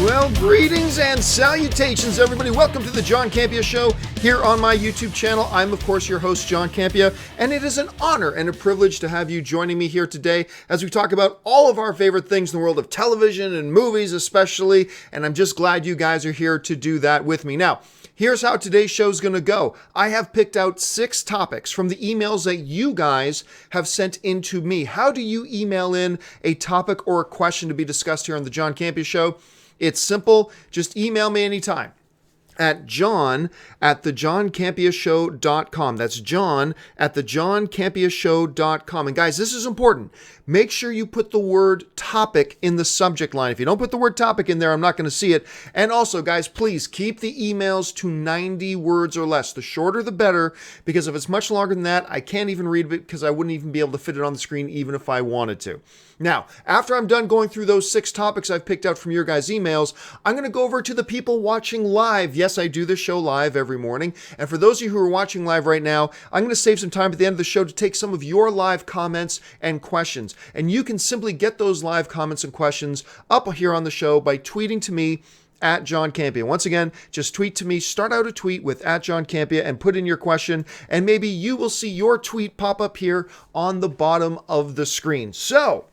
Well, greetings and salutations, everybody. Welcome to the John Campea Show here on my YouTube channel. I'm, of course, your host, John Campea, and it is an honor and a privilege to have you joining me here today as we talk about all of our favorite things in the world of television and movies especially, and I'm just glad you guys are here to do that with me. Now, here's how today's show is going to go. I have picked out 6 topics from the emails that you guys have sent in to me. How do you email in a topic or a question to be discussed here on the John Campea Show? It's simple. Just email me anytime at john@thejohncampeashow.com. That's john@thejohncampeashow.com. And guys, this is important. Make sure you put the word topic in the subject line. If you don't put the word topic in there, I'm not going to see it. And also, guys, please keep the emails to 90 words or less. The shorter, the better, because if it's much longer than that, I can't even read it because I wouldn't even be able to fit it on the screen even if I wanted to. Now, after I'm done going through those 6 topics I've picked out from your guys' emails, I'm going to go over to the people watching live. Yes, I do this show live every morning. And for those of you who are watching live right now, I'm going to save some time at the end of the show to take some of your live comments and questions. And you can simply get those live comments and questions up here on the show by tweeting to me at John Campea. Once again, just tweet to me, start out a tweet with at John Campea and put in your question, and maybe you will see your tweet pop up here on the bottom of the screen. So,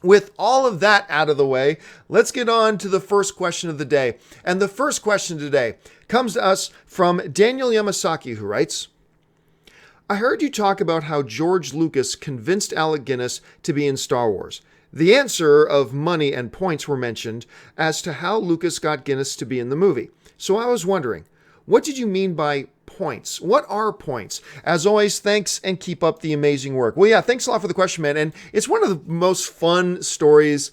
with all of that out of the way, let's get on to the first question of the day. And the first question today comes to us from Daniel Yamasaki, who writes, I heard you talk about how George Lucas convinced Alec Guinness to be in Star Wars. The answer of money and points were mentioned as to how Lucas got Guinness to be in the movie. So I was wondering, what did you mean by points? What are points? As always, thanks and keep up the amazing work. Well, yeah, thanks a lot for the question, man. And it's one of the most fun stories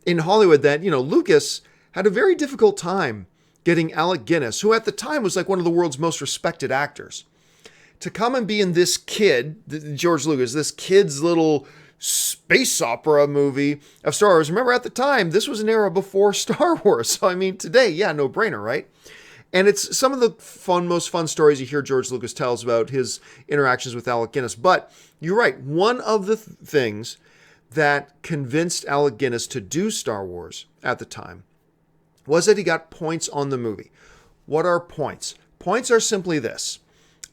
in Hollywood that, Lucas had a very difficult time getting Alec Guinness, who at the time was like one of the world's most respected actors, to come and be in this kid, George Lucas, this kid's little space opera movie of Star Wars. Remember, at the time, this was an era before Star Wars. So, I mean, today, yeah, no brainer, right? And it's some of the most fun stories you hear George Lucas tells about his interactions with Alec Guinness. But you're right. One of the things that convinced Alec Guinness to do Star Wars at the time was that he got points on the movie. What are points? Points are simply this.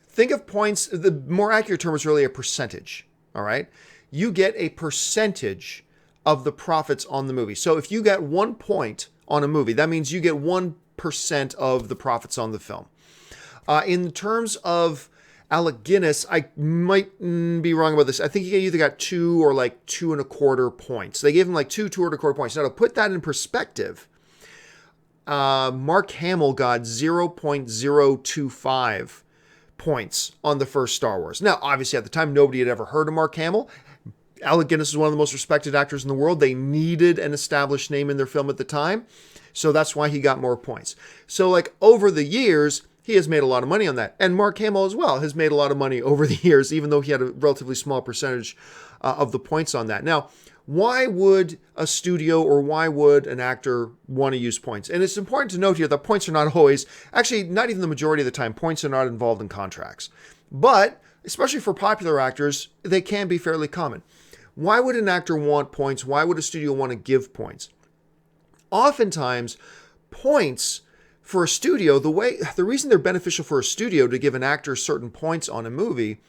Think of points, the more accurate term is really a percentage, all right? You get a percentage of the profits on the movie. So if you get 1 point on a movie, that means you get 1% of the profits on the film. In terms of Alec Guinness, I might be wrong about this. I think he either got 2 or like 2.25 points. They gave him like 2.25 points. Now to put that in perspective, Mark Hamill got 0.025 points on the first Star Wars. Now, obviously at the time, nobody had ever heard of Mark Hamill. Alec Guinness is one of the most respected actors in the world. They needed an established name in their film at the time. So that's why he got more points. So like over the years, he has made a lot of money on that. And Mark Hamill as well has made a lot of money over the years, even though he had a relatively small percentage of the points on that. Now, why would a studio or why would an actor want to use points? And it's important to note here that points are not always, actually not even the majority of the time, points are not involved in contracts. But, especially for popular actors, they can be fairly common. Why would an actor want points? Why would a studio want to give points? Oftentimes, points for a studio, the reason they're beneficial for a studio to give an actor certain points on a movie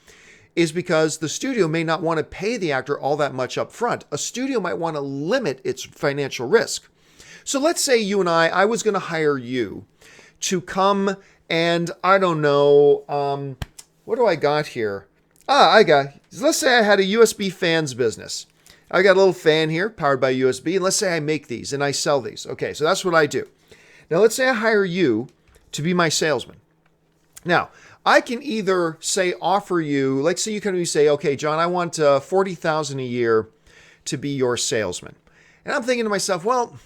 is because the studio may not want to pay the actor all that much up front. A studio might want to limit its financial risk. So let's say you and I was going to hire you to come and, I don't know, what do I got here? Let's say I had a USB fans business. I got a little fan here powered by USB, and let's say I make these and I sell these. Okay, so that's what I do. Now let's say I hire you to be my salesman. Now, I can either offer you, let's say you come to me and say, okay, John, I want $40,000 a year to be your salesman. And I'm thinking to myself, well,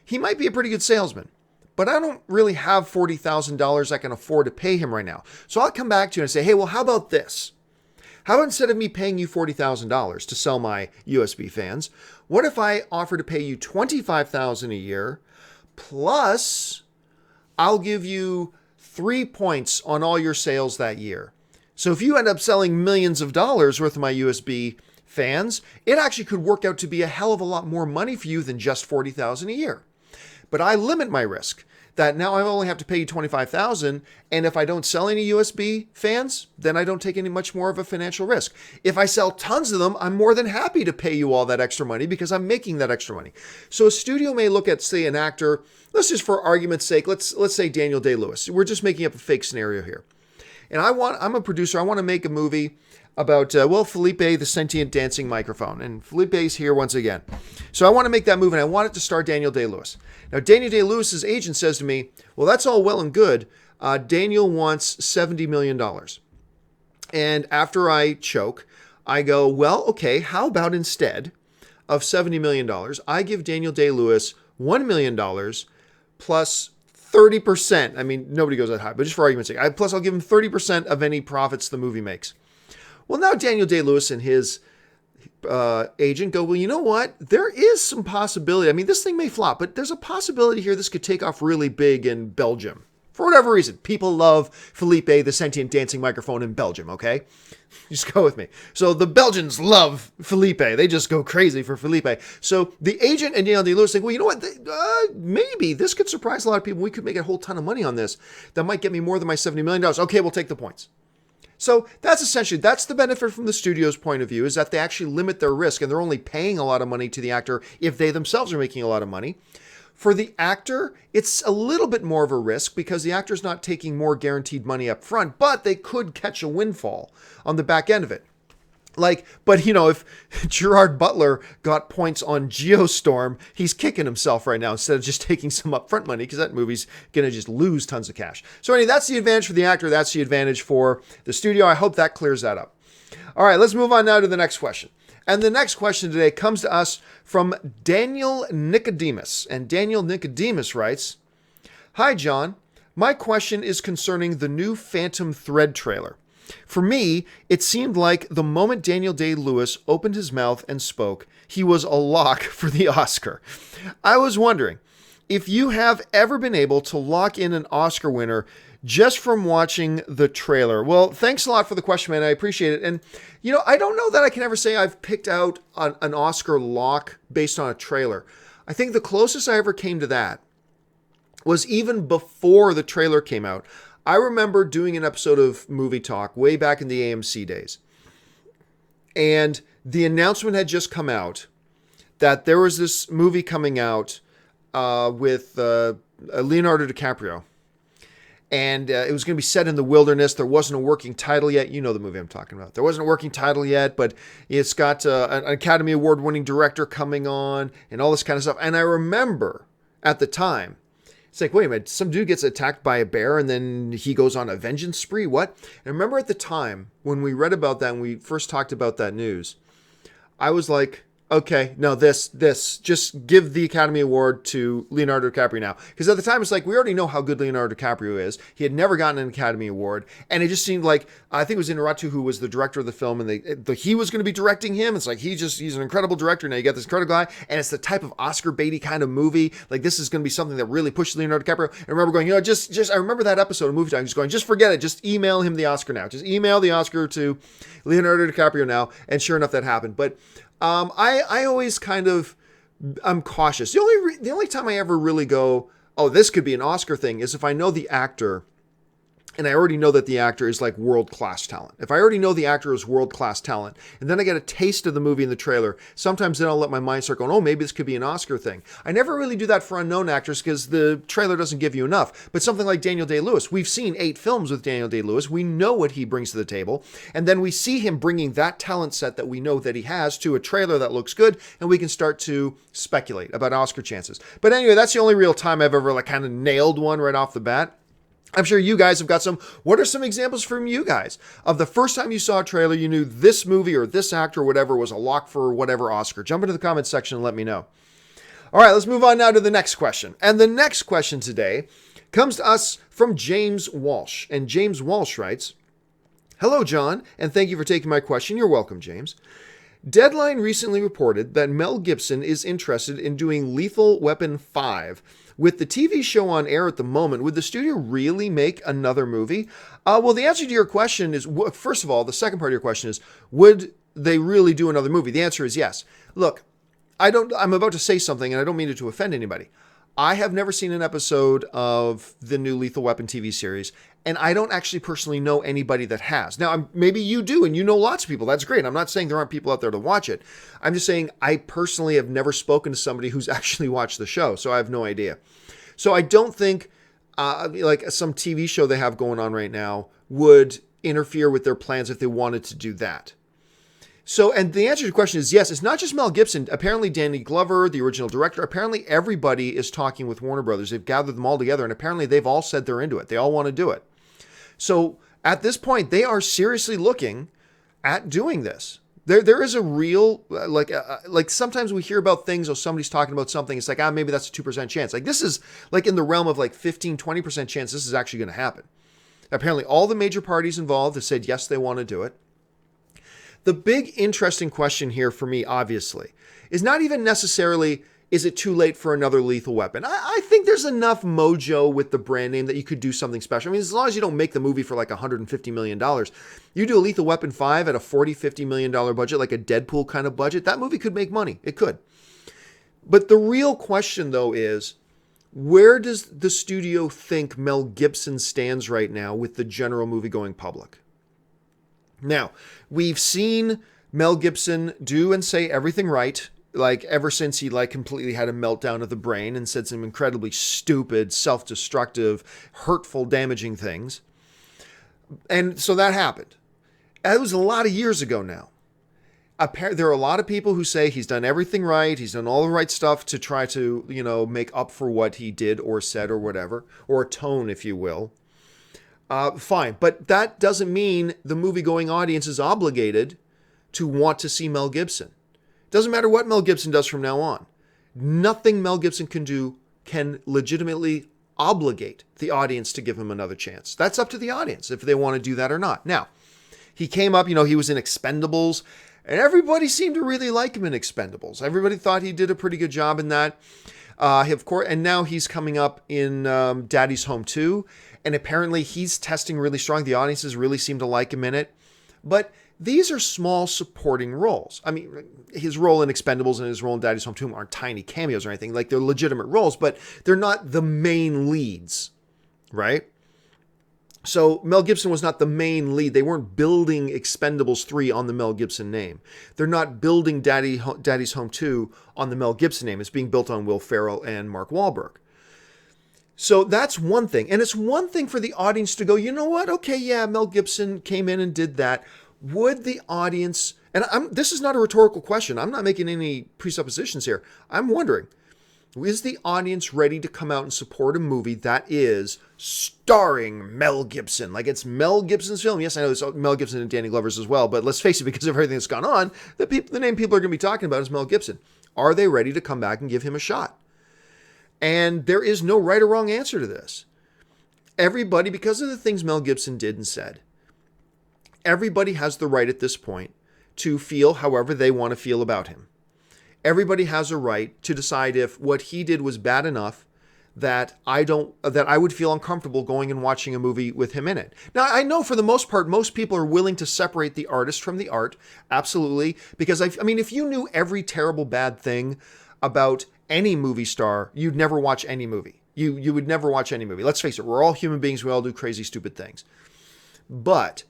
he might be a pretty good salesman, but I don't really have $40,000 I can afford to pay him right now. So I'll come back to you and say, hey, well, how about this? How about instead of me paying you $40,000 to sell my USB fans, what if I offer to pay you $25,000 a year plus I'll give you 3 points on all your sales that year. So if you end up selling millions of dollars worth of my USB fans, it actually could work out to be a hell of a lot more money for you than just $40,000 a year. But I limit my risk. That now I only have to pay you $25,000, and if I don't sell any USB fans, then I don't take any much more of a financial risk. If I sell tons of them, I'm more than happy to pay you all that extra money because I'm making that extra money. So a studio may look at, say, an actor. Let's just, for argument's sake, let's say Daniel Day-Lewis. We're just making up a fake scenario here, and I'm a producer. I want to make a movie about, Felipe, the sentient dancing microphone. And Felipe's here once again. So I want to make that movie, and I want it to star Daniel Day-Lewis. Now, Daniel Day-Lewis's agent says to me, well, that's all well and good. Daniel wants $70 million. And after I choke, I go, well, okay, how about instead of $70 million, I give Daniel Day-Lewis $1 million plus 30%. I mean, nobody goes that high, but just for argument's sake, plus I'll give him 30% of any profits the movie makes. Well, now Daniel Day-Lewis and his agent go, well, you know what? There is some possibility. I mean, this thing may flop, but there's a possibility here this could take off really big in Belgium. For whatever reason, people love Felipe, the sentient dancing microphone in Belgium, okay? Just go with me. So the Belgians love Felipe. They just go crazy for Felipe. So the agent and Daniel Day-Lewis think, well, you know what? Maybe this could surprise a lot of people. We could make a whole ton of money on this. That might get me more than my $70 million. Okay, we'll take the points. So that's the benefit from the studio's point of view, is that they actually limit their risk and they're only paying a lot of money to the actor if they themselves are making a lot of money. For the actor, it's a little bit more of a risk because the actor's not taking more guaranteed money up front, but they could catch a windfall on the back end of it. If Gerard Butler got points on Geostorm, he's kicking himself right now instead of just taking some upfront money because that movie's going to just lose tons of cash. So anyway, that's the advantage for the actor. That's the advantage for the studio. I hope that clears that up. All right, let's move on now to the next question. And the next question today comes to us from Daniel Nicodemus. And Daniel Nicodemus writes, "Hi, John. My question is concerning the new Phantom Thread trailer. For me, it seemed like the moment Daniel Day-Lewis opened his mouth and spoke, he was a lock for the Oscar. I was wondering if you have ever been able to lock in an Oscar winner just from watching the trailer." Well, thanks a lot for the question, man. I appreciate it. And, I don't know that I can ever say I've picked out an Oscar lock based on a trailer. I think the closest I ever came to that was even before the trailer came out. I remember doing an episode of Movie Talk way back in the AMC days. And the announcement had just come out that there was this movie coming out with Leonardo DiCaprio. And it was going to be set in the wilderness. There wasn't a working title yet. You know the movie I'm talking about. There wasn't a working title yet, but it's got an Academy Award-winning director coming on and all this kind of stuff. And I remember at the time, it's like, wait a minute, some dude gets attacked by a bear and then he goes on a vengeance spree? What? And I remember at the time when we read about that and we first talked about that news, I was like, okay, no, this, just give the Academy Award to Leonardo DiCaprio now. Because at the time, it's like, we already know how good Leonardo DiCaprio is. He had never gotten an Academy Award. And it just seemed like, I think it was Inarritu who was the director of the film, and he was going to be directing him. It's like, he's an incredible director. Now you got this incredible guy, and it's the type of Oscar baity kind of movie. Like, this is going to be something that really pushes Leonardo DiCaprio. And I remember going, I remember that episode of Movie Time, just going, just forget it. Just email him the Oscar now. Just email the Oscar to Leonardo DiCaprio now. And sure enough, that happened. But I always I'm cautious. The only time I ever really go, oh, this could be an Oscar thing, is if I know the actor and I already know that the actor is like world-class talent. If I already know the actor is world-class talent, and then I get a taste of the movie in the trailer, sometimes then I'll let my mind start going, oh, maybe this could be an Oscar thing. I never really do that for unknown actors because the trailer doesn't give you enough. But something like Daniel Day-Lewis, we've seen 8 films with Daniel Day-Lewis. We know what he brings to the table. And then we see him bringing that talent set that we know that he has to a trailer that looks good, and we can start to speculate about Oscar chances. But anyway, that's the only real time I've ever kind of nailed one right off the bat. I'm sure you guys have got some. What are some examples from you guys of the first time you saw a trailer, you knew this movie or this actor or whatever was a lock for whatever Oscar? Jump into the comments section and let me know. All right, let's move on now to the next question. And the next question today comes to us from James Walsh. And James Walsh writes, "Hello, John, and thank you for taking my question." You're welcome, James. Deadline recently reported that Mel Gibson is interested in doing Lethal Weapon 5. With the TV show on air at the moment, would the studio really make another movie? Well, the answer to your question is, first of all, the second part of your question is, would they really do another movie? The answer is yes. Look, I'm about to say something, and I don't mean it to offend anybody. I have never seen an episode of the new Lethal Weapon TV series, and I don't actually personally know anybody that has. Now, maybe you do, and you know lots of people. That's great. I'm not saying there aren't people out there to watch it. I'm just saying I personally have never spoken to somebody who's actually watched the show, so I have no idea. So I don't think like some TV show they have going on right now would interfere with their plans if they wanted to do that. So, and the answer to your question is yes, it's not just Mel Gibson. Apparently Danny Glover, the original director, apparently everybody is talking with Warner Brothers. They've gathered them all together, and apparently they've all said they're into it. They all want to do it. So at this point, they are seriously looking at doing this. There is a real, like sometimes we hear about things or somebody's talking about something. It's like, maybe that's a 2% chance. Like this is like in the realm of like 15, 20% chance this is actually going to happen. Apparently all the major parties involved have said, yes, they want to do it. The big interesting question here for me, obviously, is not even necessarily, is it too late for another Lethal Weapon? I think there's enough mojo with the brand name that you could do something special. I mean, as long as you don't make the movie for like $150 million, you do a Lethal Weapon 5 at a $40, $50 million budget, like a Deadpool kind of budget, that movie could make money. It could. But the real question, though, is where does the studio think Mel Gibson stands right now with the general movie-going public? Now, we've seen Mel Gibson do and say everything right, like ever since he like completely had a meltdown of the brain and said some incredibly stupid, self-destructive, hurtful, damaging things. And so that happened. That was a lot of years ago now. There are a lot of people who say he's done everything right, he's done all the right stuff to try to, make up for what he did or said or whatever, or atone, if you will. Fine, but that doesn't mean the movie-going audience is obligated to want to see Mel Gibson. It doesn't matter what Mel Gibson does from now on. Nothing Mel Gibson can do can legitimately obligate the audience to give him another chance. That's up to the audience if they want to do that or not. Now, he came up, he was in Expendables, and everybody seemed to really like him in Expendables. Everybody thought he did a pretty good job in that. Of course, and now he's coming up in Daddy's Home 2, and apparently he's testing really strong. The audiences really seem to like him in it. But these are small supporting roles. I mean, his role in Expendables and his role in Daddy's Home 2 aren't tiny cameos or anything. Like, they're legitimate roles, but they're not the main leads, right? So Mel Gibson was not the main lead. They weren't building Expendables 3 on the Mel Gibson name. They're not building Daddy's Home 2 on the Mel Gibson name. It's being built on Will Ferrell and Mark Wahlberg. So that's one thing. And it's one thing for the audience to go, you know what? Okay, yeah, Mel Gibson came in and did that. Would the audience, and this is not a rhetorical question. I'm not making any presuppositions here. I'm wondering, is the audience ready to come out and support a movie that is starring Mel Gibson? Like, it's Mel Gibson's film. Yes, I know it's Mel Gibson and Danny Glover's as well, but let's face it, because of everything that's gone on, the name people are going to be talking about is Mel Gibson. Are they ready to come back and give him a shot? And there is no right or wrong answer to this. Everybody, because of the things Mel Gibson did and said, everybody has the right at this point to feel however they want to feel about him. Everybody has a right to decide if what he did was bad enough that I would feel uncomfortable going and watching a movie with him in it. Now, I know for the most part, most people are willing to separate the artist from the art. Absolutely. Because I mean, if you knew every terrible bad thing about any movie star, you'd never watch any movie. You would never watch any movie. Let's face it, we're all human beings. We all do crazy, stupid things. But,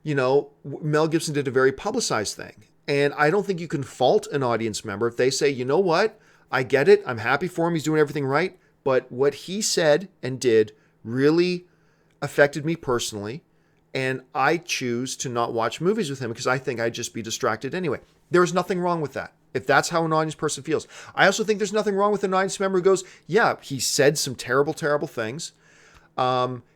Mel Gibson did a very publicized thing. And I don't think you can fault an audience member if they say, you know what? I get it. I'm happy for him. He's doing everything right. But what he said and did really affected me personally. And I choose to not watch movies with him because I think I'd just be distracted anyway. There's nothing wrong with that, if that's how an audience person feels. I also think there's nothing wrong with an audience member who goes, yeah, he said some terrible, terrible things.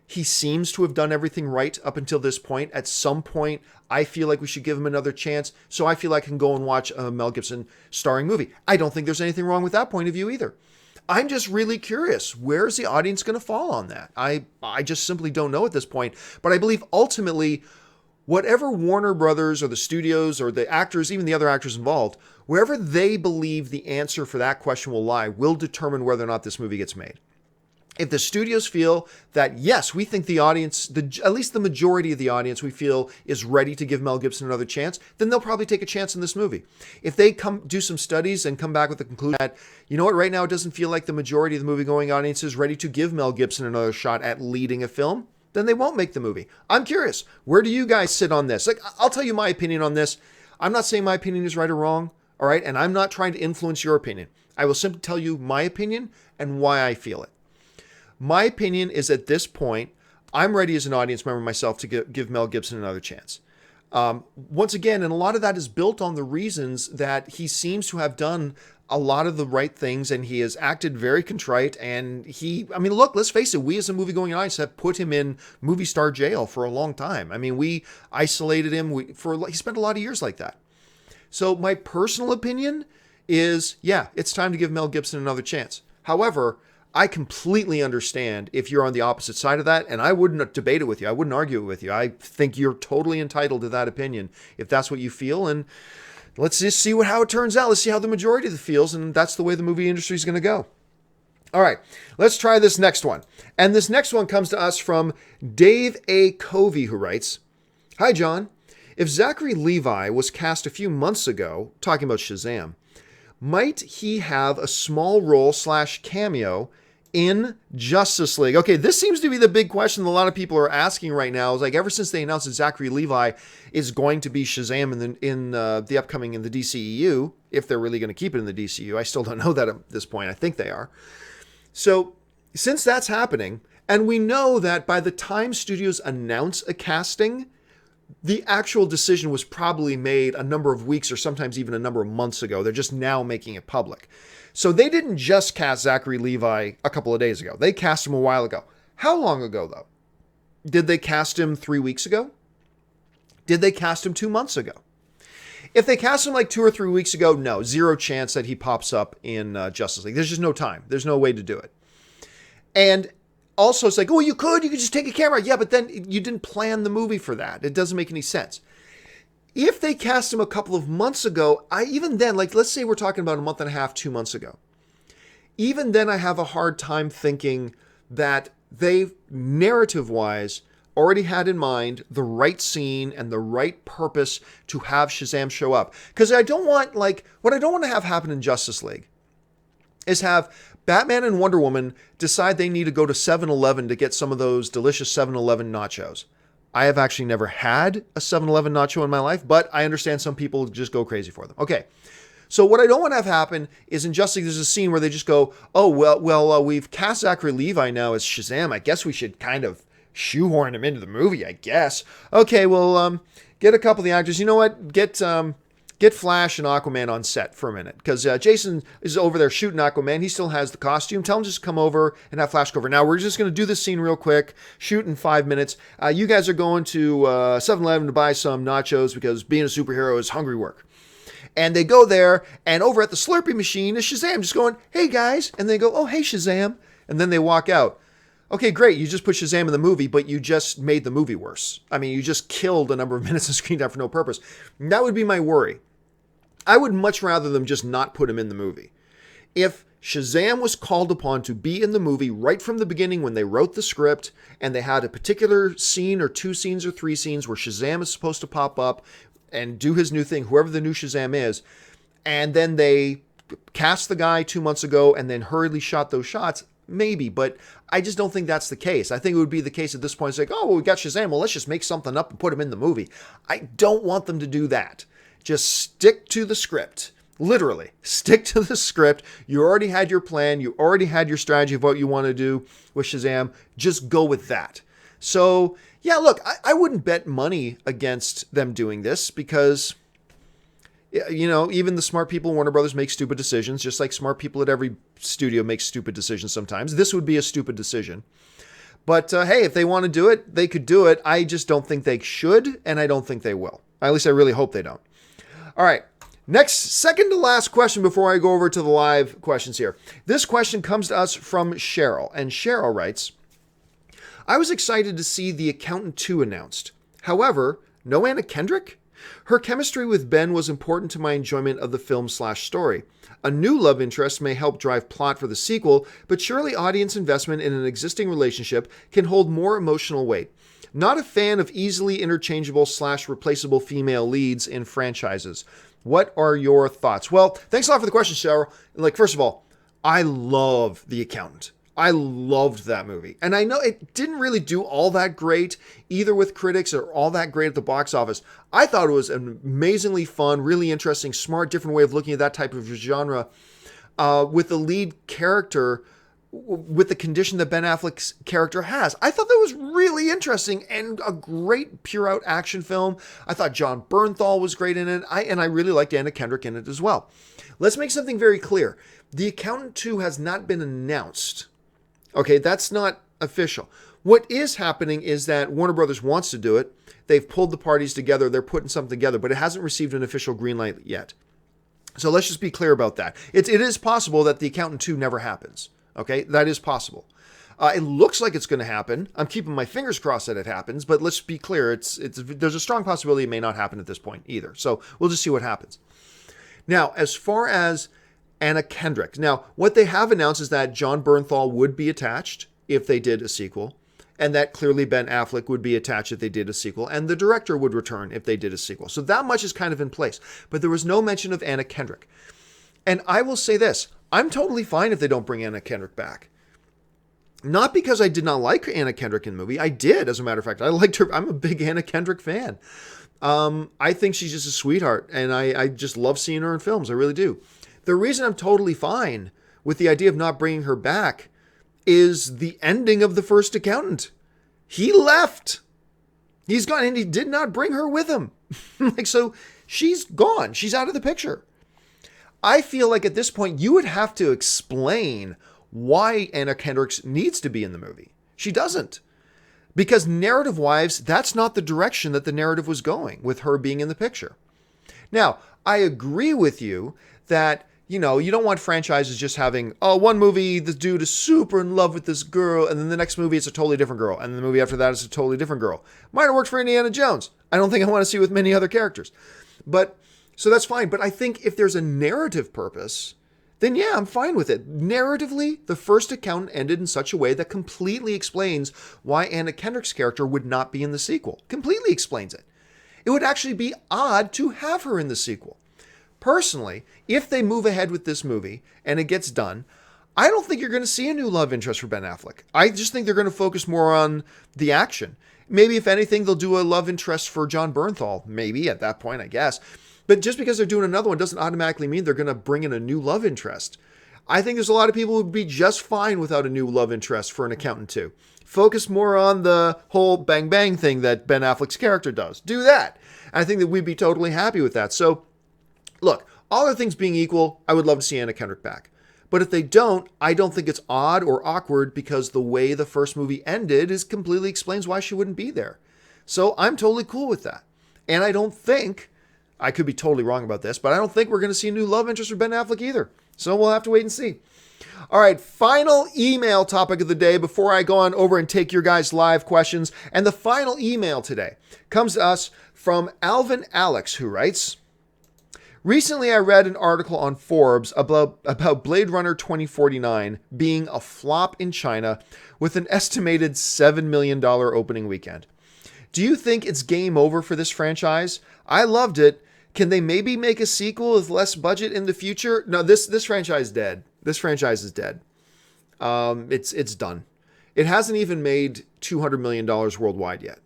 He seems to have done everything right up until this point. At some point, I feel like we should give him another chance. So I feel like I can go and watch a Mel Gibson starring movie. I don't think there's anything wrong with that point of view either. I'm just really curious. Where is the audience going to fall on that? I just simply don't know at this point. But I believe ultimately, whatever Warner Brothers or the studios or the actors, even the other actors involved, wherever they believe the answer for that question will lie, will determine whether or not this movie gets made. If the studios feel that, yes, we think the audience, at least the majority of the audience we feel is ready to give Mel Gibson another chance, then they'll probably take a chance in this movie. If they do some studies and come back with the conclusion that, you know what, right now it doesn't feel like the majority of the movie-going audience is ready to give Mel Gibson another shot at leading a film, then they won't make the movie. I'm curious, where do you guys sit on this? Like, I'll tell you my opinion on this. I'm not saying my opinion is right or wrong, all right? And I'm not trying to influence your opinion. I will simply tell you my opinion and why I feel it. My opinion is at this point, I'm ready as an audience member myself to give Mel Gibson another chance. Once again, and a lot of that is built on the reasons that he seems to have done a lot of the right things, and he has acted very contrite. And look, let's face it, we as a movie-going audience have put him in movie star jail for a long time. I mean, we isolated him. He spent a lot of years like that. So my personal opinion is, yeah, it's time to give Mel Gibson another chance. However, I completely understand if you're on the opposite side of that, and I wouldn't debate it with you. I wouldn't argue it with you. I think you're totally entitled to that opinion if that's what you feel. And let's just see how it turns out. Let's see how the majority of the feels, and that's the way the movie industry is going to go. All right, let's try this next one. And this next one comes to us from Dave A. Covey, who writes, "Hi, John. If Zachary Levi was cast a few months ago, talking about Shazam, might he have a small role / cameo in Justice League?" Okay, this seems to be the big question that a lot of people are asking right now. It's like, ever since they announced that Zachary Levi is going to be Shazam in the upcoming in the DCEU, if they're really going to keep it in the DCEU, I still don't know that at this point. I think they are. So since that's happening, and we know that by the time studios announce a casting, the actual decision was probably made a number of weeks or sometimes even a number of months ago. They're just now making it public. So they didn't just cast Zachary Levi a couple of days ago. They cast him a while ago. How long ago, though? Did they cast him 3 weeks ago? Did they cast him 2 months ago? If they cast him like 2 or 3 weeks ago, no, zero chance that he pops up in Justice League. There's just no time. There's no way to do it. And also, it's like, oh, you could just take a camera. Yeah, but then you didn't plan the movie for that. It doesn't make any sense. If they cast him a couple of months ago, even then, like, let's say we're talking about a month and a half, 2 months ago. Even then, I have a hard time thinking that they, narrative-wise, already had in mind the right scene and the right purpose to have Shazam show up. Because what I don't want to have happen in Justice League is have Batman and Wonder Woman decide they need to go to 7-Eleven to get some of those delicious 7-Eleven nachos. I have actually never had a 7-Eleven nacho in my life, but I understand some people just go crazy for them. Okay. So what I don't want to have happen is in Justice League, there's a scene where they just go, oh, well, we've cast Zachary Levi now as Shazam. I guess we should kind of shoehorn him into the movie, I guess. Okay, well, get a couple of the actors. You know what? Get Flash and Aquaman on set for a minute, because Jason is over there shooting Aquaman. He still has the costume. Tell him just come over and have Flash go over. Now, we're just going to do this scene real quick, shoot in 5 minutes. You guys are going to 7-Eleven to buy some nachos because being a superhero is hungry work. And they go there, and over at the Slurpee machine is Shazam just going, hey, guys. And they go, oh, hey, Shazam. And then they walk out. Okay, great. You just put Shazam in the movie, but you just made the movie worse. I mean, you just killed a number of minutes of screen time for no purpose. That would be my worry. I would much rather them just not put him in the movie. If Shazam was called upon to be in the movie right from the beginning when they wrote the script, and they had a particular scene or 2 scenes or 3 scenes where Shazam is supposed to pop up and do his new thing, whoever the new Shazam is, and then they cast the guy 2 months ago and then hurriedly shot those shots, maybe, but I just don't think that's the case. I think it would be the case at this point. It's like, oh, well, we got Shazam. Well, let's just make something up and put him in the movie. I don't want them to do that. Just stick to the script. Literally, stick to the script. You already had your plan. You already had your strategy of what you want to do with Shazam. Just go with that. So, yeah, look, I wouldn't bet money against them doing this because, you know, even the smart people in Warner Brothers make stupid decisions, just like smart people at every studio make stupid decisions sometimes. This would be a stupid decision. But, hey, if they want to do it, they could do it. I just don't think they should, and I don't think they will. At least I really hope they don't. All right. Next, second to last question before I go over to the live questions here. This question comes to us from Cheryl, and Cheryl writes, I was excited to see The Accountant 2 announced. However, no Anna Kendrick? Her chemistry with Ben was important to my enjoyment of the film/story. A new love interest may help drive plot for the sequel, but surely audience investment in an existing relationship can hold more emotional weight. Not a fan of easily interchangeable/replaceable female leads in franchises. What are your thoughts? Well, thanks a lot for the question, Cheryl. First of all, I love The Accountant. I loved that movie. And I know it didn't really do all that great, either with critics or all that great at the box office. I thought it was an amazingly fun, really interesting, smart, different way of looking at that type of genre, with the lead character with the condition that Ben Affleck's character has. I thought that was really interesting and a great pure out action film. I thought John Bernthal was great in it. And I really liked Anna Kendrick in it as well. Let's make something very clear. The Accountant 2 has not been announced. Okay, that's not official. What is happening is that Warner Brothers wants to do it. They've pulled the parties together. They're putting something together, but it hasn't received an official green light yet. So let's just be clear about that. It is possible that The Accountant 2 never happens. Okay, that is possible. It looks like it's going to happen. I'm keeping my fingers crossed that it happens, but let's be clear. There's a strong possibility it may not happen at this point either. So we'll just see what happens. Now, as far as Anna Kendrick. Now, what they have announced is that John Bernthal would be attached if they did a sequel, and that clearly Ben Affleck would be attached if they did a sequel, and the director would return if they did a sequel. So that much is kind of in place. But there was no mention of Anna Kendrick. And I will say this, I'm totally fine if they don't bring Anna Kendrick back. Not because I did not like Anna Kendrick in the movie. I did, as a matter of fact. I liked her. I'm a big Anna Kendrick fan. I think she's just a sweetheart, and I just love seeing her in films. I really do. The reason I'm totally fine with the idea of not bringing her back is the ending of The First Accountant. He left. He's gone, and he did not bring her with him. So she's gone. She's out of the picture. I feel like at this point, you would have to explain why Anna Kendrick needs to be in the movie. She doesn't. Because narrative-wise, that's not the direction that the narrative was going with her being in the picture. Now, I agree with you that you don't want franchises just having, one movie, the dude is super in love with this girl, and then the next movie, it's a totally different girl, and the movie after that is a totally different girl. Might have worked for Indiana Jones. I don't think I want to see with many other characters. So that's fine. But I think if there's a narrative purpose, then yeah, I'm fine with it. Narratively, The First Accountant ended in such a way that completely explains why Anna Kendrick's character would not be in the sequel. Completely explains it. It would actually be odd to have her in the sequel. Personally, if they move ahead with this movie and it gets done, I don't think you're going to see a new love interest for Ben Affleck. I just think they're going to focus more on the action. Maybe, if anything, they'll do a love interest for John Bernthal. Maybe at that point, I guess. But just because they're doing another one doesn't automatically mean they're going to bring in a new love interest. I think there's a lot of people who would be just fine without a new love interest for an Accountant 2. Focus more on the whole bang bang thing that Ben Affleck's character does. Do that. I think that we'd be totally happy with that. So, look, all other things being equal, I would love to see Anna Kendrick back. But if they don't, I don't think it's odd or awkward because the way the first movie ended completely explains why she wouldn't be there. So I'm totally cool with that. And I don't think, I could be totally wrong about this, but I don't think we're going to see a new love interest for Ben Affleck either. So we'll have to wait and see. All right, final email topic of the day before I go on over and take your guys' live questions. And the final email today comes to us from Alvin Alex, who writes, recently I read an article on Forbes about Blade Runner 2049 being a flop in China with an estimated $7 million opening weekend. Do you think it's game over for this franchise? I loved it. Can they maybe make a sequel with less budget in the future? No, this franchise is dead. This franchise is dead. It's done. It hasn't even made $200 million worldwide yet.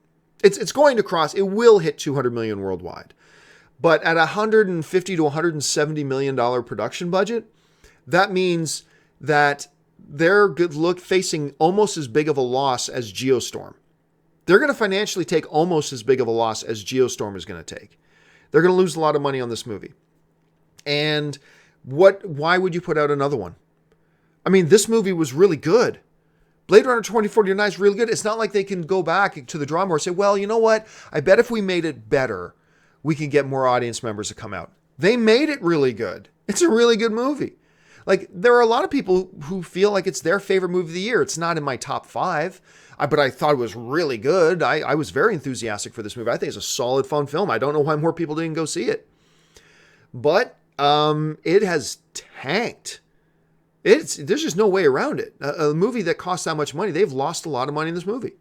It's going to cross. It will hit $200 million worldwide. But at $150 to $170 million production budget, that means that they're facing almost as big of a loss as Geostorm. They're going to financially take almost as big of a loss as Geostorm is going to take. They're going to lose a lot of money on this movie. And why would you put out another one? I mean, this movie was really good. Blade Runner 2049 is really good. It's not like they can go back to the drawing board and say, well, you know what? I bet if we made it better, we can get more audience members to come out. They made it really good. It's a really good movie. Like, there are a lot of people who feel like it's their favorite movie of the year. It's not in my top 5, but I thought it was really good. I was very enthusiastic for this movie. I think it's a solid, fun film. I don't know why more people didn't go see it. But it has tanked. There's just no way around it. A movie that costs that much money, they've lost a lot of money in this movie.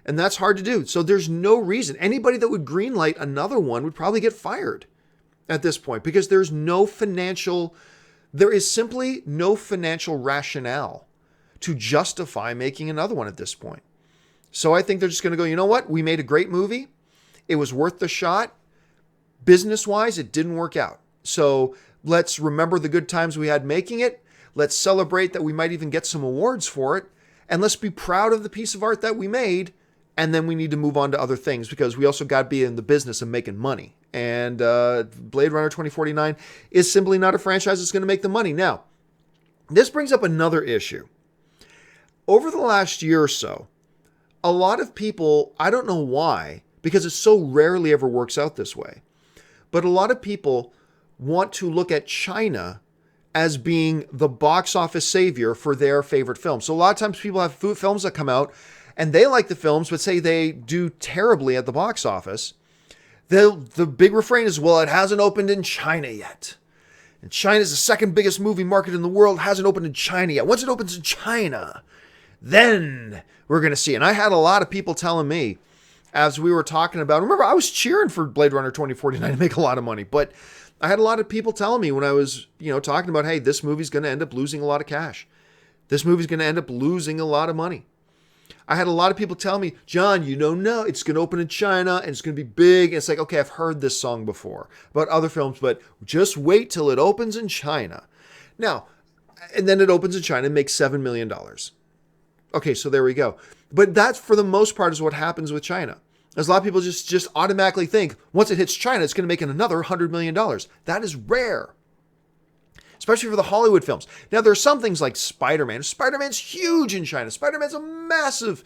And that's hard to do. So there's no reason. Anybody that would greenlight another one would probably get fired at this point, because there is simply no financial rationale to justify making another one at this point. So I think they're just going to go, you know what? We made a great movie. It was worth the shot. Business-wise, it didn't work out. So let's remember the good times we had making it. Let's celebrate that we might even get some awards for it. And let's be proud of the piece of art that we made. And then we need to move on to other things, because we also got to be in the business of making money. And Blade Runner 2049 is simply not a franchise that's going to make the money. Now, this brings up another issue. Over the last year or so, a lot of people, I don't know why, because it so rarely ever works out this way, but a lot of people want to look at China as being the box office savior for their favorite film. So a lot of times people have films that come out and they like the films, but say they do terribly at the box office. The big refrain is, well, it hasn't opened in China yet. And China's the second biggest movie market in the world, hasn't opened in China yet. Once it opens in China, then we're going to see. And I had a lot of people telling me, as we were talking about, remember, I was cheering for Blade Runner 2049 to make a lot of money, but I had a lot of people telling me when I was, talking about, hey, this movie's going to end up losing a lot of cash. This movie's going to end up losing a lot of money. I had a lot of people tell me, John, you don't know, it's going to open in China and it's going to be big. And it's like, okay, I've heard this song before about other films, but just wait till it opens in China. Now, and then it opens in China and makes $7 million. Okay, so there we go. But that, for the most part, is what happens with China. As a lot of people just automatically think, once it hits China, it's going to make another $100 million. That is rare, especially for the Hollywood films. Now, there are some things like Spider-Man. Spider-Man's huge in China. Spider-Man's a massive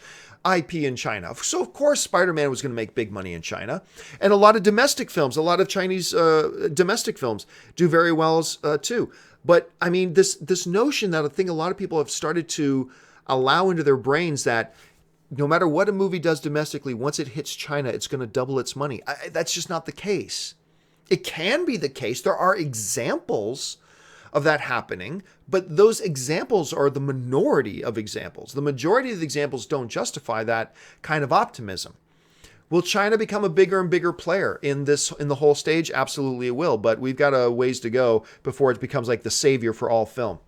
IP in China. So, of course, Spider-Man was going to make big money in China. And a lot of domestic films, a lot of Chinese domestic films do very well too. But, I mean, this notion that I think a lot of people have started to allow into their brains that no matter what a movie does domestically, once it hits China, it's going to double its money. That's just not the case. It can be the case. There are examples of that happening, but those examples are the minority of examples. The majority of the examples don't justify that kind of optimism. Will China become a bigger and bigger player in the whole stage? Absolutely it will, but we've got a ways to go before it becomes like the savior for all film.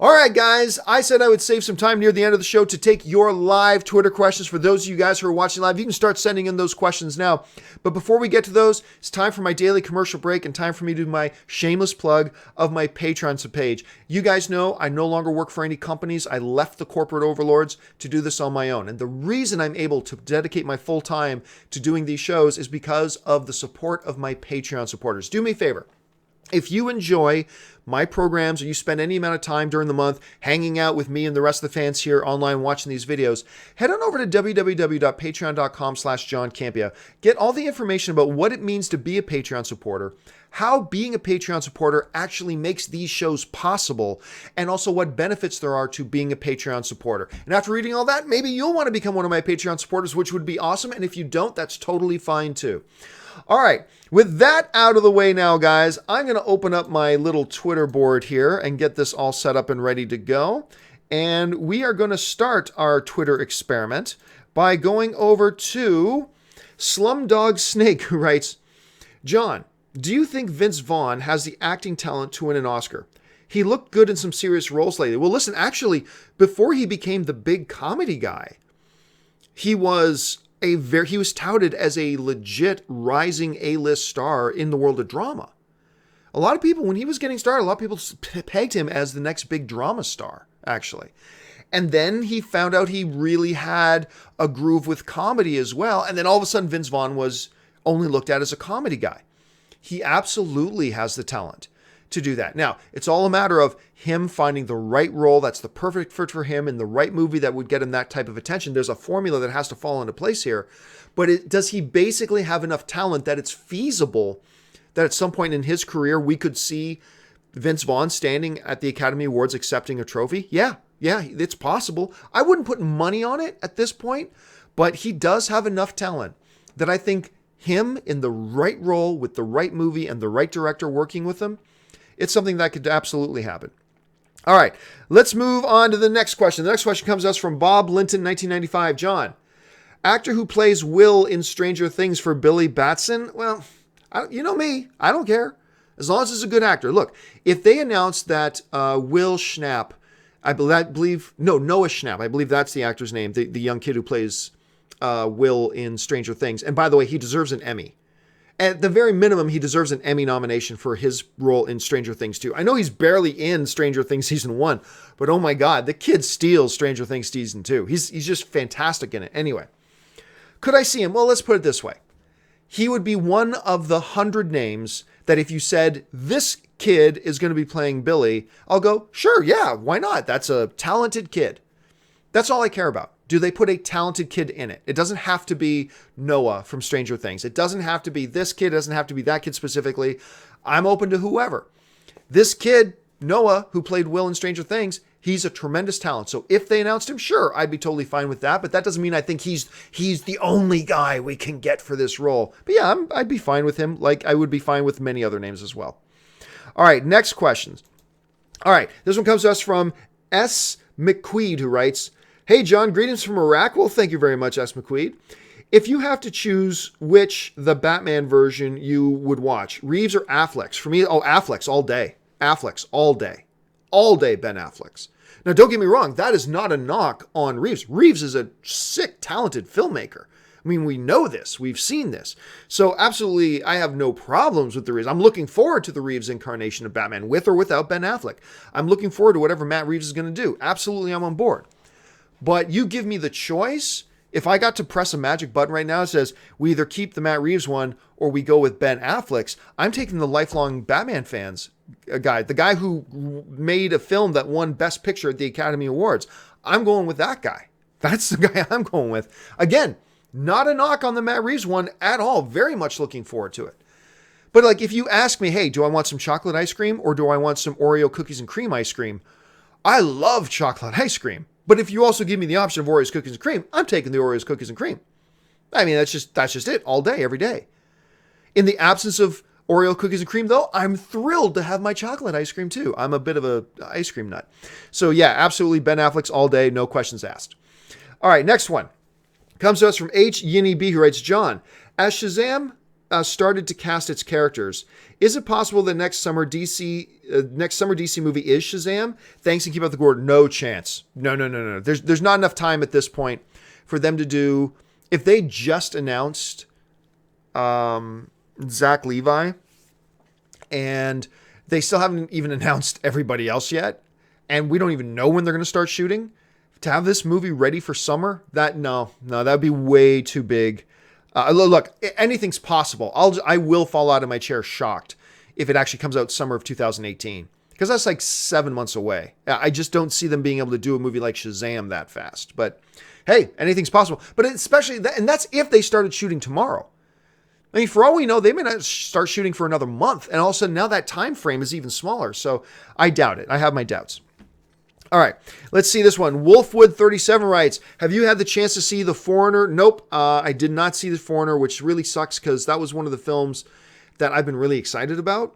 All right, guys, I said I would save some time near the end of the show to take your live Twitter questions. For those of you guys who are watching live, you can start sending in those questions now. But before we get to those, it's time for my daily commercial break and time for me to do my shameless plug of my Patreon page. You guys know I no longer work for any companies. I left the corporate overlords to do this on my own. And the reason I'm able to dedicate my full time to doing these shows is because of the support of my Patreon supporters. Do me a favor. If you enjoy my programs or you spend any amount of time during the month hanging out with me and the rest of the fans here online watching these videos, head on over to www.patreon.com/John Campea. Get all the information about what it means to be a Patreon supporter, how being a Patreon supporter actually makes these shows possible, and also what benefits there are to being a Patreon supporter. And after reading all that, maybe you'll want to become one of my Patreon supporters, which would be awesome. And if you don't, that's totally fine too. All right, with that out of the way now, guys, I'm going to open up my little Twitter board here and get this all set up and ready to go. And we are going to start our Twitter experiment by going over to Slumdog Snake, who writes, John, do you think Vince Vaughn has the acting talent to win an Oscar? He looked good in some serious roles lately. Well, listen, actually, before he became the big comedy guy, he was touted as a legit rising A-list star in the world of drama. A lot of people, when he was getting started, a lot of people pegged him as the next big drama star, actually. And then he found out he really had a groove with comedy as well. And then all of a sudden, Vince Vaughn was only looked at as a comedy guy. He absolutely has the talent to do that. Now, it's all a matter of him finding the right role that's the perfect fit for him in the right movie that would get him that type of attention. There's a formula that has to fall into place here. But does he basically have enough talent that it's feasible that at some point in his career we could see Vince Vaughn standing at the Academy Awards accepting a trophy? Yeah, it's possible. I wouldn't put money on it at this point, but he does have enough talent that I think him in the right role with the right movie and the right director working with him, it's something that could absolutely happen. All right, let's move on to the next question. The next question comes to us from Bob Linton, 1995. John, actor who plays Will in Stranger Things for Billy Batson? Well, you know me. I don't care. As long as it's a good actor. Look, if they announced that Will Schnapp, Noah Schnapp, I believe that's the actor's name, the young kid who plays Will in Stranger Things. And by the way, he deserves an Emmy. At the very minimum, he deserves an Emmy nomination for his role in Stranger Things 2. I know he's barely in Stranger Things Season 1, but oh my God, the kid steals Stranger Things Season 2. He's just fantastic in it. Anyway, could I see him? Well, let's put it this way. He would be one of the 100 names that if you said, this kid is going to be playing Billy, I'll go, sure, yeah, why not? That's a talented kid. That's all I care about. Do they put a talented kid in it? It doesn't have to be Noah from Stranger Things. It doesn't have to be this kid. It doesn't have to be that kid specifically. I'm open to whoever. This kid, Noah, who played Will in Stranger Things, he's a tremendous talent. So if they announced him, sure, I'd be totally fine with that. But that doesn't mean I think he's the only guy we can get for this role. But yeah, I'd be fine with him, like I would be fine with many other names as well. All right, next questions. All right, this one comes to us from S. McQueed, who writes, hey, John, greetings from Iraq. Well, thank you very much, S. McQueed. If you have to choose which the Batman version you would watch, Reeves or Affleck's? For me, Affleck's all day. Affleck's all day. All day, Ben Affleck's. Now, don't get me wrong. That is not a knock on Reeves. Reeves is a sick, talented filmmaker. I mean, we know this. We've seen this. So absolutely, I have no problems with the Reeves. I'm looking forward to the Reeves incarnation of Batman, with or without Ben Affleck. I'm looking forward to whatever Matt Reeves is going to do. Absolutely, I'm on board. But you give me the choice. If I got to press a magic button right now that says we either keep the Matt Reeves one or we go with Ben Affleck's, I'm taking the lifelong Batman fans guy, the guy who made a film that won Best Picture at the Academy Awards. I'm going with that guy. That's the guy I'm going with. Again, not a knock on the Matt Reeves one at all. Very much looking forward to it. But like if you ask me, hey, do I want some chocolate ice cream or do I want some Oreo cookies and cream ice cream? I love chocolate ice cream. But if you also give me the option of Oreos, cookies, and cream, I'm taking the Oreos, cookies, and cream. I mean, that's just it all day, every day. In the absence of Oreo, cookies, and cream, though, I'm thrilled to have my chocolate ice cream, too. I'm a bit of a ice cream nut. So, yeah, absolutely, Ben Affleck's all day, no questions asked. All right, next one. Comes to us from H. Yinny B, who writes, John, as Shazam started to cast its characters, is it possible that next summer DC movie is Shazam? Thanks and keep up the good work. No chance. No. There's not enough time at this point for them to do. If they just announced Zach Levi and they still haven't even announced everybody else yet, and we don't even know when they're going to start shooting, to have this movie ready for summer, that would be way too big. Look, anything's possible. I will fall out of my chair shocked if it actually comes out summer of 2018, because that's like 7 months away. I just don't see them being able to do a movie like Shazam that fast. But hey, anything's possible. But especially and that's if they started shooting tomorrow. I mean, for all we know, they may not start shooting for another month, and all of a sudden now that time frame is even smaller. So I doubt it. I have my doubts. All right, let's see this one. Wolfwood37 writes, have you had the chance to see The Foreigner? Nope, I did not see The Foreigner, which really sucks because that was one of the films that I've been really excited about.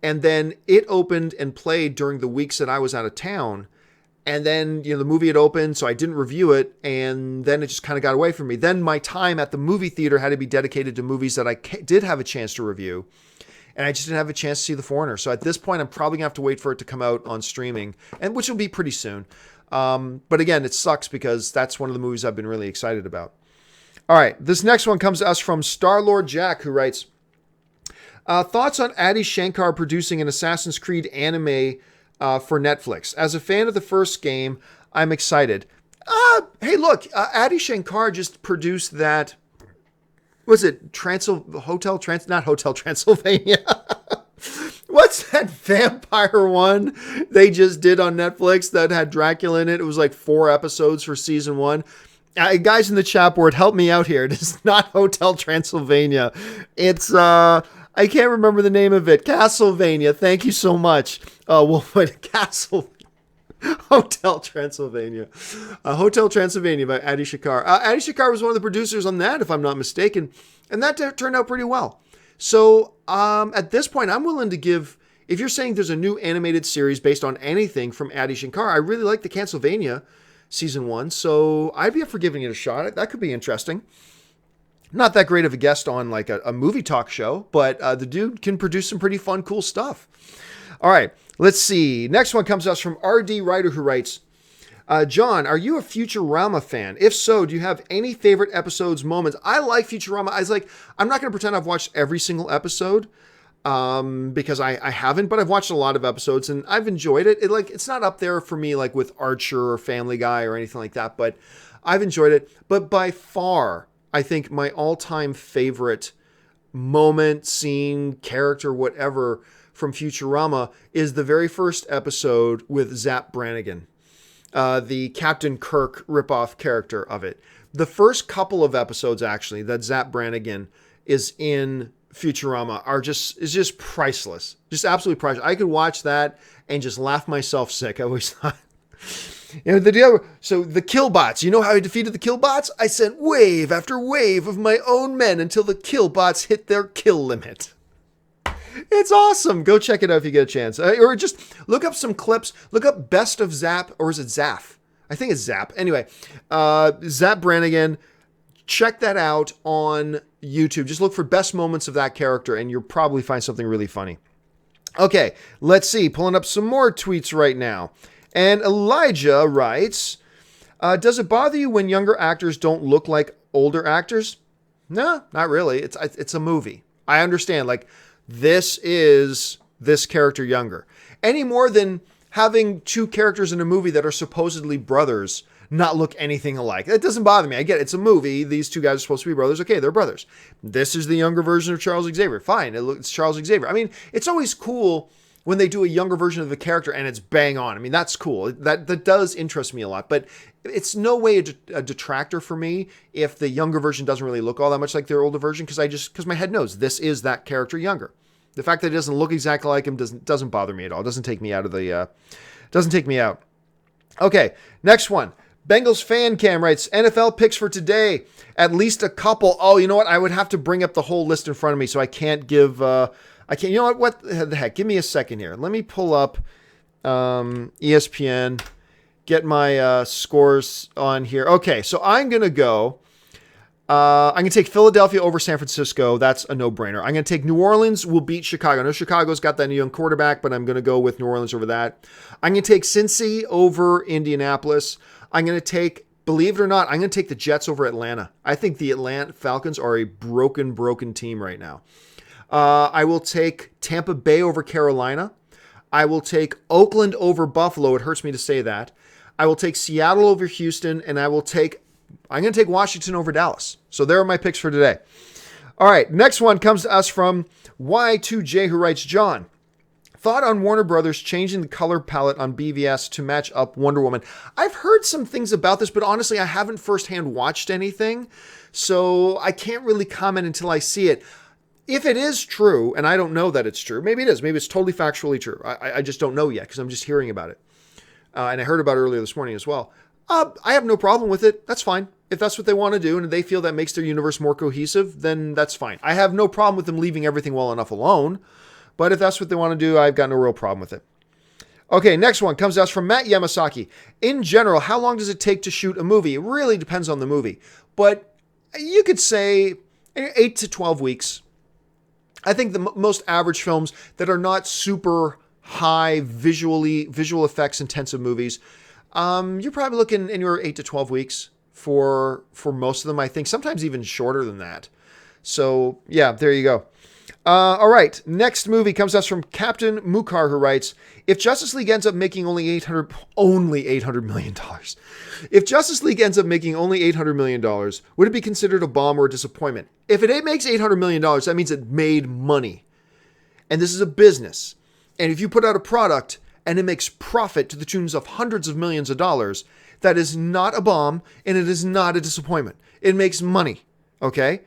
And then it opened and played during the weeks that I was out of town. And then, the movie had opened, so I didn't review it. And then it just kind of got away from me. Then my time at the movie theater had to be dedicated to movies that I did have a chance to review. And I just didn't have a chance to see The Foreigner. So at this point, I'm probably going to have to wait for it to come out on streaming, and which will be pretty soon. But again, it sucks because that's one of the movies I've been really excited about. All right, this next one comes to us from Starlord Jack, who writes, thoughts on Adi Shankar producing an Assassin's Creed anime for Netflix. As a fan of the first game, I'm excited. Hey, look, Adi Shankar just produced that. Was it Hotel Transylvania? What's that vampire one they just did on Netflix that had Dracula in it? It was like 4 episodes for season 1. Guys in the chat board, help me out here. It is not Hotel Transylvania. It's, I can't remember the name of it. Castlevania. Thank you so much. Hotel Transylvania. Hotel Transylvania by Adi Shankar. Adi Shankar was one of the producers on that, if I'm not mistaken. And that turned out pretty well. So at this point, I'm willing to give... If you're saying there's a new animated series based on anything from Adi Shankar, I really like the Castlevania season 1. So I'd be up for giving it a shot. That could be interesting. Not that great of a guest on like a movie talk show, but the dude can produce some pretty fun, cool stuff. All right, let's see. Next one comes to us from RD Ryder, who writes, John, are you a Futurama fan? If so, do you have any favorite episodes, moments? I like Futurama. I'm not going to pretend I've watched every single episode because I haven't, but I've watched a lot of episodes and I've enjoyed it. It's not up there for me like with Archer or Family Guy or anything like that, but I've enjoyed it. But by far, I think my all-time favorite moment, scene, character, whatever from Futurama is the very first episode with Zap Brannigan, the Captain Kirk ripoff character of it. The first couple of episodes, actually, that Zap Brannigan is in Futurama is just priceless. Just absolutely priceless. I could watch that and just laugh myself sick. I always thought... So the Killbots, you know how I defeated the Killbots? I sent wave after wave of my own men until the Killbots hit their kill limit. It's awesome. Go check it out if you get a chance. Or just look up some clips. Look up Best of Zap, or is it Zaff? I think it's Zap. Anyway, Zap Brannigan. Check that out on YouTube. Just look for best moments of that character and you'll probably find something really funny. Okay, let's see. Pulling up some more tweets right now. And Elijah writes, does it bother you when younger actors don't look like older actors? No, not really. It's a movie. I understand. Like, this is this character younger. Any more than having two characters in a movie that are supposedly brothers not look anything alike. That doesn't bother me. I get it. It's a movie. These two guys are supposed to be brothers. Okay, they're brothers. This is the younger version of Charles Xavier. Fine. It's Charles Xavier. I mean, it's always cool when they do a younger version of the character and it's bang on. I mean, that's cool. That does interest me a lot, but it's no way a detractor for me if the younger version doesn't really look all that much like their older version, because my head knows this is that character younger. The fact that it doesn't look exactly like him doesn't bother me at all. It doesn't take me out of the doesn't take me out. Okay, next one. Bengals fan cam writes, NFL picks for today. At least a couple. Oh, you know what? I would have to bring up the whole list in front of me, so I can't give. I can't. You know what? What the heck? Give me a second here. Let me pull up ESPN. Get my scores on here. Okay, so I'm gonna go. I'm going to take Philadelphia over San Francisco. That's a no-brainer. I'm going to take New Orleans will beat Chicago. I know Chicago's got that new young quarterback, but I'm going to go with New Orleans over that. I'm going to take Cincy over Indianapolis. I'm going to take, believe it or not, I'm going to take the Jets over Atlanta. I think the Atlanta Falcons are a broken team right now. I will take Tampa Bay over Carolina. I will take Oakland over Buffalo. It hurts me to say that. I will take Seattle over Houston, and I'm going to take Washington over Dallas. So there are my picks for today. All right, next one comes to us from Y2J, who writes, John, thought on Warner Brothers changing the color palette on BVS to match up Wonder Woman. I've heard some things about this, but honestly, I haven't firsthand watched anything, so I can't really comment until I see it. If it is true, and I don't know that it's true, maybe it is. Maybe it's totally factually true. I just don't know yet because I'm just hearing about it. And I heard about it earlier this morning as well. I have no problem with it. That's fine. If that's what they want to do and they feel that makes their universe more cohesive, then that's fine. I have no problem with them leaving everything well enough alone. But if that's what they want to do, I've got no real problem with it. Okay, next one comes to us from Matt Yamasaki. In general, how long does it take to shoot a movie? It really depends on the movie. But you could say 8 to 12 weeks. I think the most average films that are not super high visual effects intensive movies, you're probably looking anywhere 8 to 12 weeks for most of them, I think. Sometimes even shorter than that. So, yeah, there you go. All right, next movie comes to us from Captain Mukar, who writes, if Justice League ends up making only $800 million. If Justice League ends up making only $800 million, would it be considered a bomb or a disappointment? If it makes $800 million, that means it made money. And this is a business. And if you put out a product and it makes profit to the tunes of hundreds of millions of dollars, that is not a bomb and it is not a disappointment. It makes money, okay?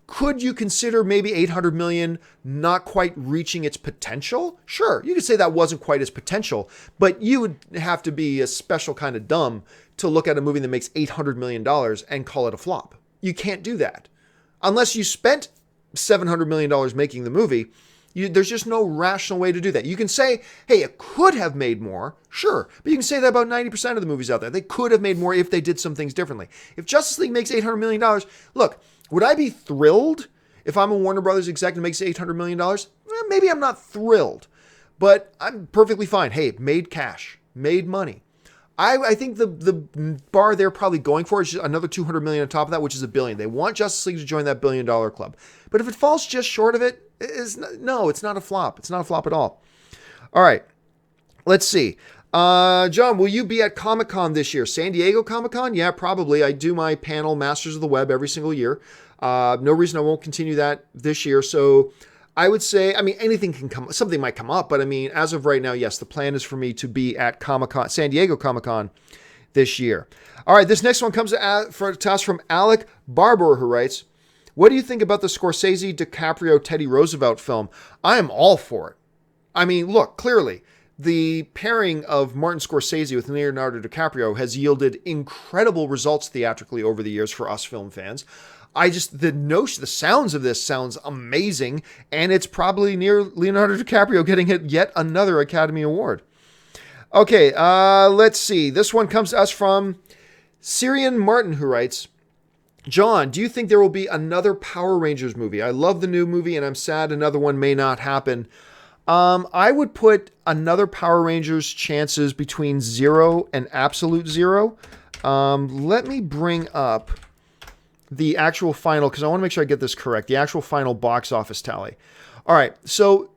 Could you consider maybe 800 million not quite reaching its potential? Sure, you could say that wasn't quite its potential, but you would have to be a special kind of dumb to look at a movie that makes $800 million and call it a flop. You can't do that. Unless you spent $700 million making the movie, there's just no rational way to do that. You can say, hey, it could have made more, sure, but you can say that about 90% of the movies out there. They could have made more if they did some things differently. If Justice League makes $800 million, look, would I be thrilled if I'm a Warner Brothers exec and makes $800 million? Well, maybe I'm not thrilled, but I'm perfectly fine. Hey, made cash, made money. I think the bar they're probably going for is just another $200 million on top of that, which is $1 billion. They want Justice League to join that $1 billion club. But if it falls just short of it, it's not a flop. It's not a flop at all. All right, let's see. John, will you be at Comic-Con this year? San Diego Comic-Con? Yeah, probably. I do my panel, Masters of the Web, every single year. No reason I won't continue that this year. So I would say, anything can come, something might come up, but as of right now, yes, the plan is for me to be at Comic-Con, San Diego Comic-Con this year. All right, this next one comes to us from Alec Barber, who writes, what do you think about the Scorsese, DiCaprio, Teddy Roosevelt film? I am all for it. Look, clearly, the pairing of Martin Scorsese with Leonardo DiCaprio has yielded incredible results theatrically over the years for us film fans. The sounds of this sounds amazing, and it's probably near Leonardo DiCaprio getting yet another Academy Award. Okay, let's see. This one comes to us from Syrian Martin, who writes, John, do you think there will be another Power Rangers movie? I love the new movie, and I'm sad another one may not happen. I would put another Power Rangers chances between 0 and absolute 0. Let me bring up the actual final, because I want to make sure I get this correct, the actual final box office tally. All right, so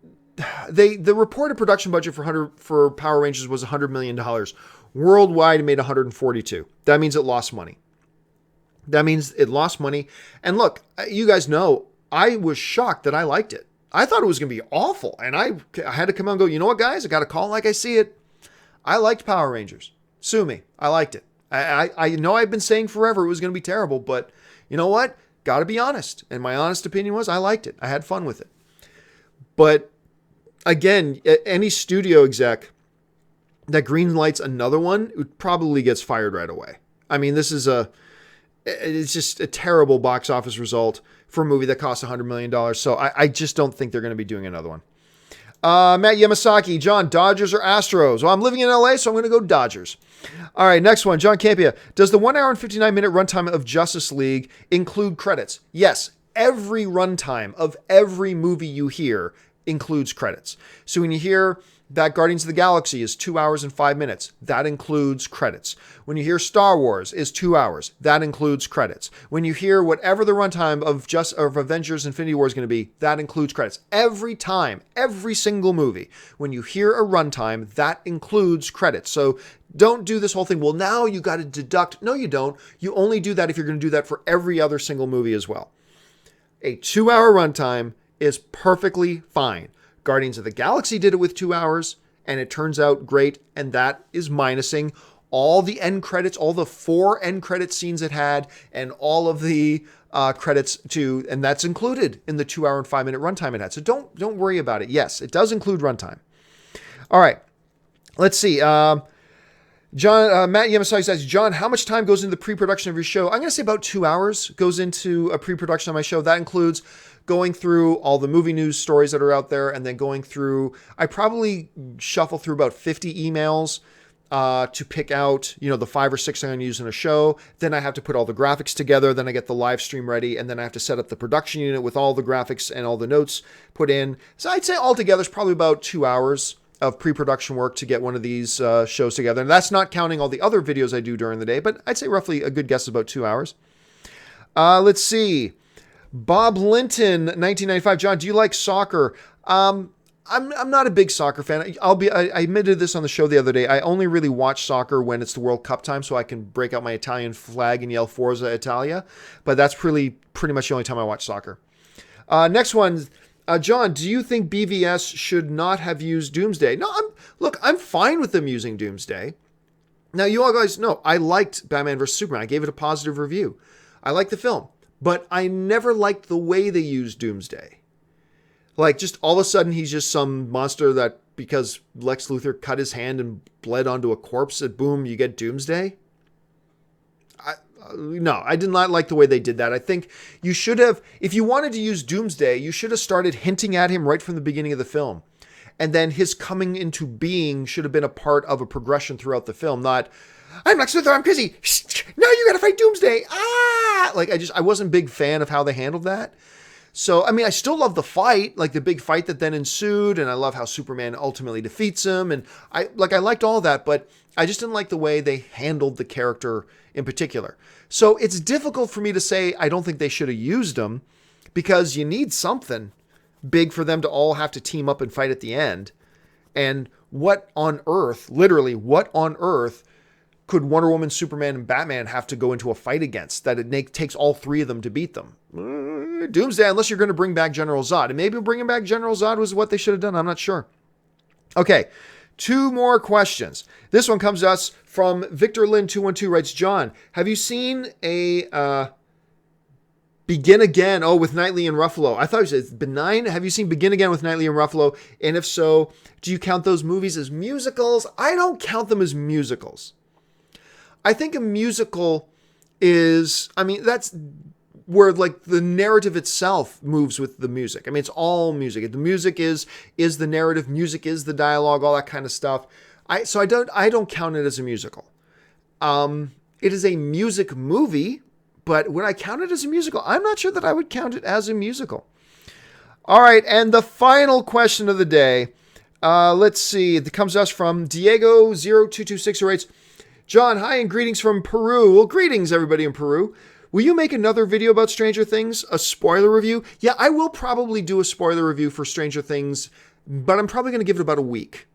the reported production budget for Power Rangers was $100 million. Worldwide, it made 142. That means it lost money. And look, you guys know, I was shocked that I liked it. I thought it was going to be awful. And I had to come out and go, you know what, guys? I got to call it like I see it. I liked Power Rangers. Sue me. I liked it. I know I've been saying forever it was going to be terrible, but you know what? Got to be honest. And my honest opinion was I liked it. I had fun with it. But again, any studio exec that greenlights another one, it probably gets fired right away. It's just a terrible box office result for a movie that cost $100 million. So I just don't think they're going to be doing another one. Matt Yamasaki, John, Dodgers or Astros? Well, I'm living in LA, so I'm going to go Dodgers. All right, next one, John Campea. Does the 1 hour and 59 minute runtime of Justice League include credits? Yes, every runtime of every movie you hear includes credits. So when you hear that Guardians of the Galaxy is 2 hours and 5 minutes, that includes credits. When you hear Star Wars is 2 hours, that includes credits. When you hear whatever the runtime of Avengers Infinity War is going to be, that includes credits. Every time, every single movie, when you hear a runtime, that includes credits. So don't do this whole thing, well, now you got to deduct. No, you don't. You only do that if you're going to do that for every other single movie as well. A 2 hour runtime is perfectly fine. Guardians of the Galaxy did it with 2 hours, and it turns out great, and that is minusing all the end credits, all the 4 end credit scenes it had, and all of the credits too, and that's included in the 2 hour and 5 minute runtime it had. So don't worry about it. Yes, it does include runtime. All right, let's see. John, Matt Yamasaki says, John, how much time goes into the pre-production of your show? I'm going to say about 2 hours goes into a pre-production of my show. That includes going through all the movie news stories that are out there, and then going through, I probably shuffle through about 50 emails to pick out, the 5 or 6 I'm going to use in a show. Then I have to put all the graphics together. Then I get the live stream ready, and then I have to set up the production unit with all the graphics and all the notes put in. So I'd say altogether it's probably about 2 hours of pre-production work to get one of these shows together. And that's not counting all the other videos I do during the day, but I'd say roughly a good guess is about 2 hours. Let's see. Bob Linton, 1995. John, do you like soccer? I'm not a big soccer fan. I admitted this on the show the other day. I only really watch soccer when it's the World Cup time, so I can break out my Italian flag and yell Forza Italia. But that's pretty much the only time I watch soccer. Next one. John, do you think BVS should not have used Doomsday? No, I'm fine with them using Doomsday. Now, you all guys know I liked Batman vs. Superman. I gave it a positive review. I like the film. but I never liked the way they used Doomsday. Like, just all of a sudden, he's just some monster that, because Lex Luthor cut his hand and bled onto a corpse, and boom, you get Doomsday. No, I did not like the way they did that. I think you should have, if you wanted to use Doomsday, you should have started hinting at him right from the beginning of the film. And then his coming into being should have been a part of a progression throughout the film, not, I'm Lex Luthor, I'm crazy. No, you gotta fight Doomsday. Ah! Like, I wasn't a big fan of how they handled that. So, I mean, I still love the fight, like the big fight that then ensued, and I love how Superman ultimately defeats him, and I liked all that, but I just didn't like the way they handled the character in particular. So it's difficult for me to say I don't think they should have used him, because you need something big for them to all have to team up and fight at the end. And what on earth, literally, what on earth could Wonder Woman, Superman, and Batman have to go into a fight against that it takes all three of them to beat them? Doomsday, unless you're going to bring back General Zod. And maybe bringing back General Zod was what they should have done. I'm not sure. Okay, 2 more questions. This one comes to us from Victor Lynn 212, writes, John, have you seen a Begin Again? Oh, with Knightley and Ruffalo. I thought you said Benign. Have you seen Begin Again with Knightley and Ruffalo? And if so, do you count those movies as musicals? I don't count them as musicals. I think a musical is, I mean, that's where like the narrative itself moves with the music. I mean, it's all music. The music is the narrative, music is the dialogue, all that kind of stuff. I don't count it as a musical. It is a music movie, but would I count it as a musical? I'm not sure that I would count it as a musical. All right, and the final question of the day. Let's see. It comes to us from Diego0226, who writes, John, hi and greetings from Peru. Well, greetings everybody in Peru. Will you make another video about Stranger Things? A spoiler review? Yeah, I will probably do a spoiler review for Stranger Things, but I'm probably going to give it about a week.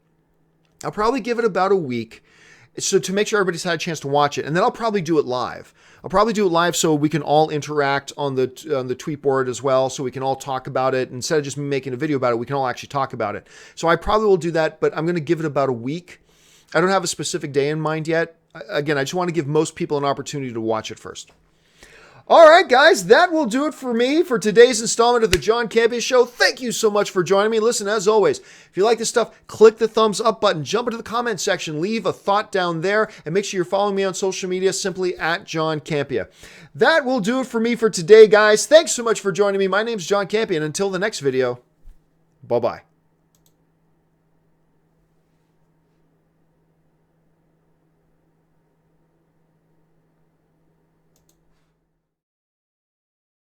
I'll probably give it about a week so to make sure everybody's had a chance to watch it, and then I'll probably do it live. I'll probably do it live so we can all interact on the tweet board as well, so we can all talk about it. Instead of just me making a video about it, we can all actually talk about it. So I probably will do that, but I'm going to give it about a week. I don't have a specific day in mind yet. Again, I just want to give most people an opportunity to watch it first. All right, guys, that will do it for me for today's installment of the John Campea Show. Thank you so much for joining me. Listen, as always, if you like this stuff, click the thumbs up button, jump into the comment section, leave a thought down there, and make sure you're following me on social media, simply at John Campea. That will do it for me for today, guys. Thanks so much for joining me. My name's John Campea, and until the next video, bye-bye.